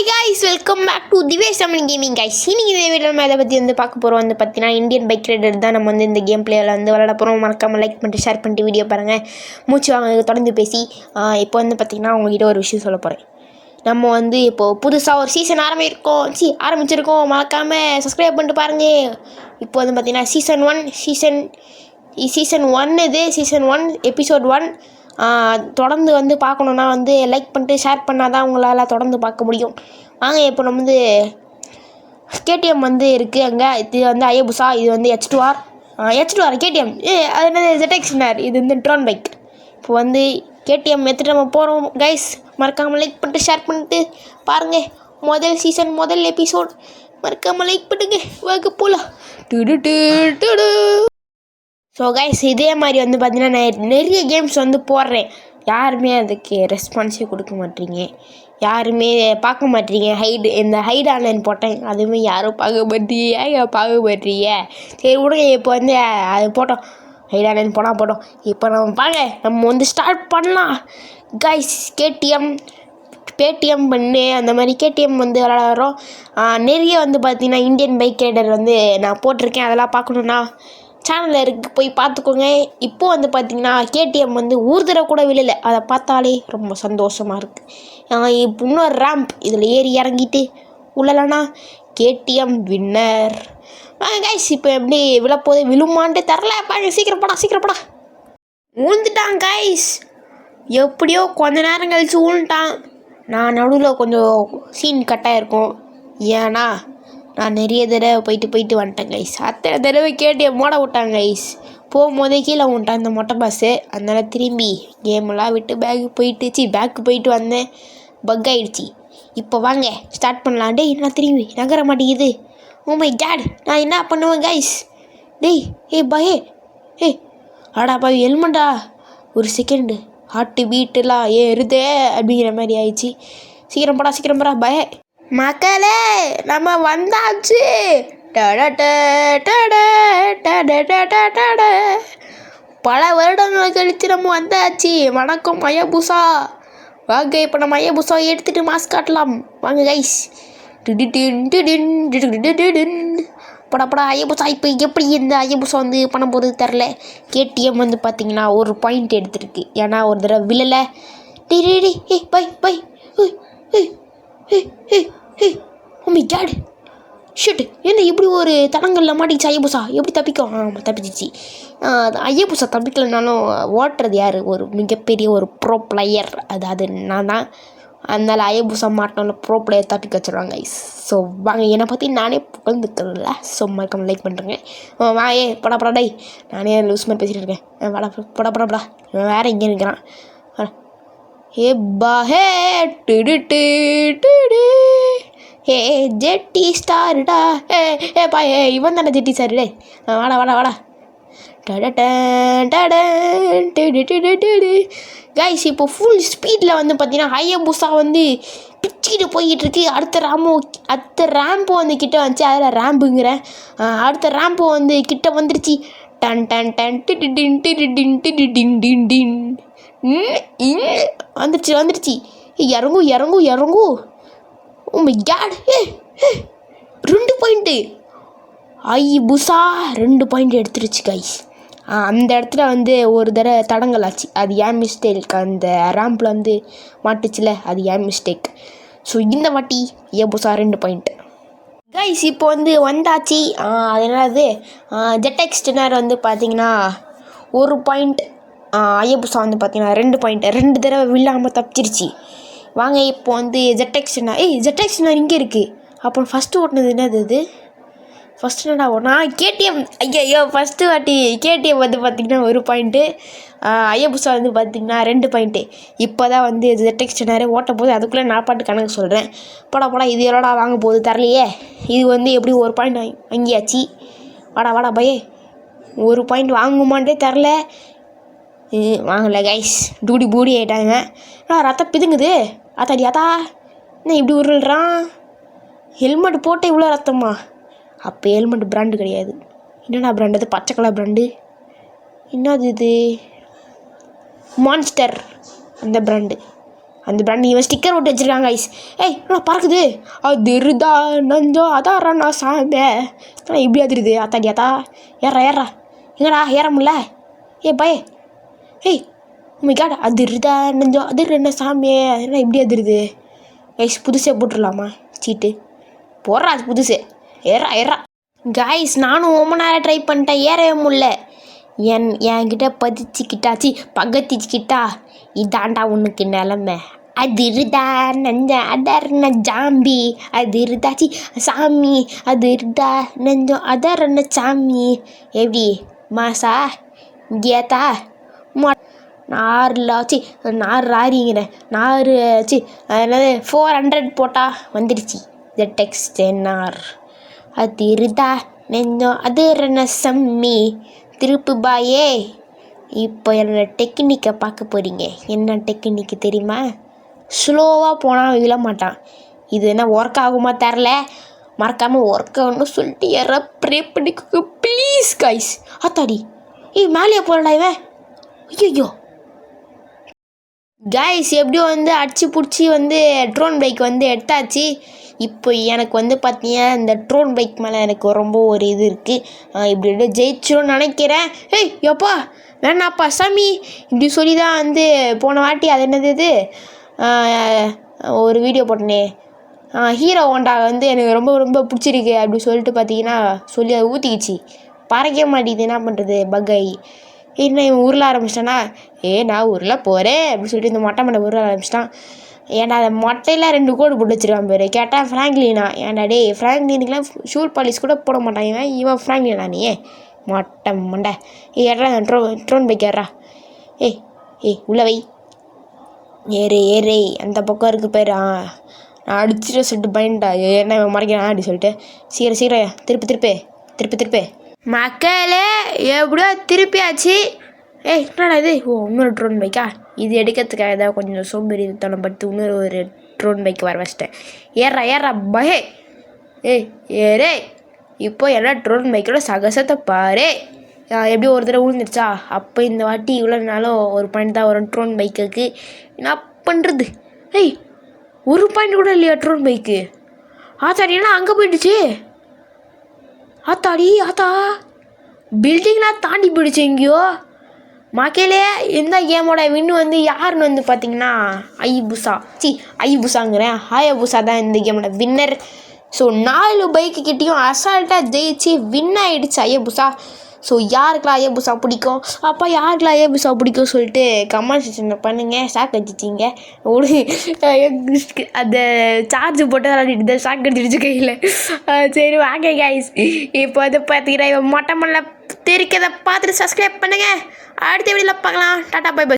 guys, welcome back to Divesh Raman Gaming guys. இன்னைக்கு இந்த வீடியோல நம்ம எதை பத்தி வந்து பார்க்க போறோம் வந்து பார்த்தீனா இந்தியன் பைக் ரைடர் தான் நம்ம வந்து இந்த கேம் பிளேல வந்து விளையாட போறோம். மறக்காம லைக் பண்ணிட்டு ஷேர் பண்ணிட்டு வீடியோ பாருங்க. மூச்சு வாங்க தொடர்ந்து பேசி இப்போ வந்து பார்த்தீனா உங்ககிட்ட ஒரு விஷயம் சொல்ல போறேன். நம்ம வந்து இப்போ புதுசா ஒரு சீசன் ஆரம்பிச்சிருக்கோம். மறக்காம சப்ஸ்கிரைப் பண்ணிட்டு பாருங்க. இப்போ வந்து பார்த்தீனா சீசன் 1 இது சீசன் 1 எபிசோட் 1 தொடர்ந்து வந்து பார்க்கணுன்னா வந்து லைக் பண்ணிட்டு ஷேர் பண்ணால் தான் உங்களால் தொடர்ந்து பார்க்க முடியும். வாங்க இப்போ நம்ம வந்து கேடிஎம் வந்து இருக்குது அங்கே. இது வந்து அயபுசா, இது வந்து H2R கேடிஎம். அது என்ன ZX-R, இது வந்து ட்ரோன் பைக். இப்போ வந்து கேடிஎம் எடுத்துகிட்டு நம்ம போகிறோம் கைஸ். மறக்காமல் லைக் பண்ணிட்டு ஷேர் பண்ணிட்டு பாருங்கள். முதல் சீசன் முதல் எபிசோட் மறக்காமல் லைக் பண்ணுங்க. வாங்க போகலாம். ஸோ கைஸ், இதே மாதிரி வந்து பார்த்தீங்கன்னா நான் நிறைய கேம்ஸ் வந்து போடுறேன். யாருமே அதுக்கு ரெஸ்பான்ஸே கொடுக்க மாட்டீங்க, யாருமே பார்க்க மாட்டீங்க. இந்த ஹைட் ஆன்லைன் போட்டேன், அதுவுமே யாரும் பார்க்க மாட்டீங்க. சரி விடுங்க, இப்போ வந்து அது போட்டோம், ஹைட் ஆன்லைன் போட்டோம். இப்போ நம்ம வந்து ஸ்டார்ட் பண்ணலாம் கைஸ். பேடிஎம் பண்ணு அந்த மாதிரி கேடிஎம் வந்து விளாடுறோம். நிறைய வந்து பார்த்தீங்கன்னா இந்தியன் பைக் ரைடர் வந்து நான் போட்டிருக்கேன். அதெல்லாம் பார்க்கணுன்னா சேனலில் இருக்குது, போய் பார்த்துக்கோங்க. இப்போது வந்து பார்த்திங்கன்னா கேடிஎம் வந்து ஊர்தர கூட விழலை, அதை பார்த்தாலே ரொம்ப சந்தோஷமாக இருக்குது. இப்போ இன்னொரு ரேம்ப், இதில் ஏறி இறங்கிட்டு உள்ளலன்னா கேடிஎம் வின்னர். கைஸ், இப்போ எப்படி விழுமான்ட்டு தரல பாருங்க. சீக்கிரப்படா விழுந்துட்டான் கைஸ். எப்படியோ கொஞ்ச நேரம் கழிச்சு விழுந்துட்டான். நான் நடுவில் கொஞ்சம் சீன் கட்டாயிருக்கும், ஏன்னா நான் நிறைய தடவை போயிட்டு வந்துட்டேன் கைஸ். அத்தனை தடவை கேடிஎம் மோட விட்டாங்க கைஸ். போகும்போதே கீழே விட்டான் இந்த மொட்டை பாஸு. அதனால திரும்பி கேமெல்லாம் விட்டு பேக்கு போயிட்டு வந்தேன். பக் ஆகிடுச்சி. இப்போ வாங்க ஸ்டார்ட் பண்ணலாம். டேய், நான் திரும்பி நகர மாட்டேங்குது. ஓ மை காட், நான் என்ன பண்ணுவேன் கைஸ்? டேய் ஆடா பாய், ஹெல்மெட்டா? ஒரு செகண்டு ஹார்ட்டு பீட்டுலாம் ஏறுதே அப்படிங்கிற மாதிரி ஆயிடுச்சு. சீக்கிரம் போடா பய. மக்களே, நம்ம வந்தாச்சு. பல வருடங்கள் கழித்து நம்ம வந்தாச்சு. வணக்கம் அயபுசா. வாங்க இப்போ நம்ம அயபுசா எடுத்துகிட்டு மாஸ்க் காட்டலாம். வாங்க கைஸ். படா அயபுசா. இப்போ எப்படி இந்த அயபுசா வந்து பண்ண போகிறது தெரில. கேடிஎம் வந்து பார்த்தீங்கன்னா ஒரு பாயிண்ட் எடுத்துருக்கு, ஏன்னா ஒரு தடவை விழலை. பை ஓ மை காட், ஷிட். என்ன இப்படி ஒரு தடங்களில் மாட்டிச்சு அயபுசா? எப்படி தப்பிக்கும்? தப்பிச்சிச்சு. அயபுசா தப்பிக்கலைனாலும் ஓட்டுறது யார்? ஒரு மிகப்பெரிய ஒரு ப்ரோ பிளேயர், அதாவது நான் தான். அதனால் அயபுசா மாட்டினாலும் ப்ரோ பிளேயர் தப்பிக்க வச்சுருவாங்க கைஸ். ஸோ வாங்க, என்னை பற்றி நானே புகழ்ந்துக்கிறதில்ல. ஸோ மறக்காம லைக் பண்ணுறேங்க. படா டை, நானே லூஸ் மாதிரி பேசிகிட்டு இருக்கேன். படா வேறு இங்கே இருக்கிறான். ஜெட்டி ஸ்டாருடா. இவன் தானே ஜெட்டி ஸ்டாரு. டே வாடா. கைஸ், இப்போ ஃபுல் ஸ்பீடில் வந்து பார்த்தீங்கன்னா அயபுசா வந்து பிச்சுக்கிட்டு போய்கிட்டு இருக்கு. அடுத்த ரேம்பு வந்து கிட்ட வந்துச்சு. அதில் ரேம்புங்கிறேன், அடுத்த ரேம்பு வந்து கிட்ட வந்துருச்சு. வந்துருச்சு. இறங்கும். Oh my God, 2 point. அயபுசா 2 பாயிண்ட் எடுத்துருச்சு கைஸ். அந்த இடத்துல வந்து ஒரு தடவை தடங்கள் ஆச்சு, அது ஏன் மிஸ்டேக். அந்த ரேம்பில் வந்து மாட்டுச்சுல, அது ஏன் மிஸ்டேக். ஸோ இந்த வாட்டி அயபுசா 2 பாயிண்ட் கைஸ். இப்போ வந்து வந்தாச்சு. அது என்னது, ZX-R வந்து பார்த்தீங்கன்னா 1 பாயிண்ட். அயபுசா வந்து பார்த்தீங்கன்னா 2 பாயிண்ட். 2 தடவை விழாமல் தப்பிச்சிருச்சு. வாங்க இப்போ வந்து ZX-R இங்கே இருக்குது. அப்புறம் ஃபஸ்ட்டு ஓட்டினது என்னது? இது ஃபஸ்ட்டு என்னடா ஓட்டினா? கேடிஎம். ஃபஸ்ட்டு வாட்டி கேடிஎம் வந்து பார்த்திங்கன்னா 1 பாயிண்ட்டு. அயபுசா வந்து பார்த்திங்கன்னா 2 பாயிண்ட்டு. இப்போ தான் வந்து ZX-R ஓட்ட போது, அதுக்குள்ளே நான் பாட்டு கணக்கு சொல்கிறேன். போடா இது எவ்வளோடா வாங்க போகுது தரலையே. இது வந்து எப்படி 1 பாயிண்ட் வாங்கியாச்சு. வாடா பையே, 1 பாயிண்ட் வாங்குமான்ட்டே தரல. வாங்கலை கைஸ், பூடி ஆகிட்டாங்க. ரத்தம் பிதுங்குது. ஆத்தா என்ன இப்படி உருள்றான்? ஹெல்மெட் போட்டு இவ்வளோ ரத்தமா? அப்போ ஹெல்மெட் பிராண்டு கிடையாது. என்னடா பிராண்டு? அது பச்சை கலர் பிராண்டு. என்னது இது? மான்ஸ்டர் அந்த பிராண்டு. அந்த பிராண்ட் இவன் ஸ்டிக்கர் போட்டு வச்சுருக்காங்க கைஸ். ஏய் நான் பறக்குது அதிருதா நஞ்சோ அதான் நான் சாமே இப்படி அதிருது அத்தாடி அத்தா ஏறா எங்கடா ஏற முடியல பயே ஏய் உண்மைக்காட் அதிருதா நஞ்சோ அதிர் என்ன சாமியே என்ன இப்படி அதிருது கைஸ். புதுசே போட்டுடலாமா சீட்டு போடுறா அது புதுசு ஏறா கைஸ். நானும் ரொம்ப நேரம் ட்ரை பண்ணிட்டேன் ஏறவே முடியல. என்கிட்ட பதிச்சுக்கிட்டாச்சு பகத்திச்சுக்கிட்டா இதாண்டா உனக்கு நிலமை அதிருதா நஞ்ச அதர்ன ஜாம்பி அதிருதாச்சி சாமி அதிருதா நஞ்சம் அதர்ன சாமி எப்படி மாசா கேத்தா நாரில் வச்சு ராரிங்கிறேன் சி என்னது 400 போட்டால் வந்துடுச்சு ZX10R அதிருதா நெஞ்சம் அதர்ன சம்மி திருப்பு பாயே. இப்போ என்னோடய டெக்னிக்கை பார்க்க போகிறீங்க. என்ன டெக்னிக்கு தெரியுமா? ஸ்லோவாக போனால் விழ மாட்டான். இது என்ன ஒர்க் ஆகுமா தெரில. மறக்காமல் ஒர்க் ஆகணும்னு சொல்லிட்டு யாராவது ப்ரே பண்ணிக்கோங்க ப்ளீஸ் கைஸ். அத்தாடி மேலேயே போகலடா இவன். ஐயோ கைஸ் எப்படியோ அடிச்சு பிடிச்சி ட்ரோன் பைக் எடுத்தாச்சு. இப்போ எனக்கு பார்த்தீங்கன்னா இந்த ட்ரோன் பைக் மேலே எனக்கு ரொம்ப ஒரு இது இருக்குது. இப்படி ஜெயிச்சிடும்னு நினைக்கிறேன். ஏய் எப்பா வேணாப்பா சாமி இப்படி சொல்லி தான் போன வாட்டி அது என்னது இது ஒரு வீடியோ போட்டனே ஹீரோ ஹோண்டா எனக்கு ரொம்ப ரொம்ப பிடிச்சிருக்கு அப்படி சொல்லிட்டு பார்த்தீங்கன்னா சொல்லி அதை ஊற்றிக்கிச்சு பறக்க மாட்டேங்குது. என்ன பண்ணுறது பக்கை என்ன இவன் உருள ஆரம்பிச்சிட்டானா நான் உருள போகிறேன் அப்படின்னு சொல்லிட்டு இந்த மொட்டை மண்டை உருள ஆரம்பிச்சிட்டான். ஏன்டா அந்த மொட்டையில் 2 கோடு போட்டு வச்சுருக்கான் பேர். கேட்டால் ஃப்ராங்க்லினா. ஏன்டா டே ஃப்ராங்க்லினுக்குலாம் ஷூ பாலிஷ் கூட போட மாட்டான் இவன் ஃப்ராங்க்லினா நீ மொட்டை மண்டை. ஏறா ட்ரோன் பைக் ஏறா. ஏய் உள்ள வை ஏறு அந்த பக்கம் இருக்கு பேர். நான் அடிச்சுட்டு சொல்லிட்டு பயன்டா என்ன மறைக்கிறான் அப்படி சொல்லிட்டு சீக்கிரம் திருப்பு மக்களே எப்படியோ திருப்பியாச்சு. என்னடா இது இன்னொரு ட்ரோன் பைக்கா இது எடுக்கிறதுக்காக ஏதாவது கொஞ்சம் சோம்பேறி படுத்து இன்னொரு ட்ரோன் பைக் வர வச்சிட்டேன். ஏறா பயே ஏறே. இப்போ என்ன ட்ரோன் பைக்கோட சகசத்தை பாரு. எப்படி ஒரு தடவை விழுந்துருச்சா. அப்போ இந்த வாட்டி இவ்வளோ நாளும் ஒரு பாயிண்ட் தான் வரும் ட்ரோன் பைக்குக்கு. என்ன பண்ணுறது? ஒரு பாயிண்ட் கூட இல்லையா ட்ரோன் பைக்கு? ஆத்தாடினா அங்கே போயிடுச்சு. ஆத்தா பில்டிங்லாம் தாண்டி போயிடுச்சு எங்கேயோ. மக்களே இந்த கேமோட வின்னு யாருன்னு பார்த்தீங்கன்னா ஐபுசாங்கிறேன் ஹாயபுசா தான் இந்த கேமோட வின்னர். ஸோ 4 பைக்கு கிட்டேயும் அசால்ட்டாக ஜெயிச்சு வின் ஆகிடுச்சு ஐயபுசா. ஸோ யாருக்கெல்லாம் ஐயபுசா பிடிக்கும் யாருக்கெல்லாம் ஐயபுசா பிடிக்கும் சொல்லிட்டு கமெண்ட் செக்ஷனில் பண்ணுங்கள். ஷாக் அடிச்சிச்சிங்க அந்த சார்ஜ் போட்டு விளாடிட்டு ஷாக் அடிச்சிடுச்சு கையில். சரி வாங்க கைஸ். இப்போ பார்த்தீங்கன்னா இவன் மொட்டை மண்ணில் தெரிக்கிறத பார்த்துட்டு சப்ஸ்கிரைப் பண்ணுங்கள். அடுத்த வீடியோவில் பார்க்கலாம். டாட்டா பை பை.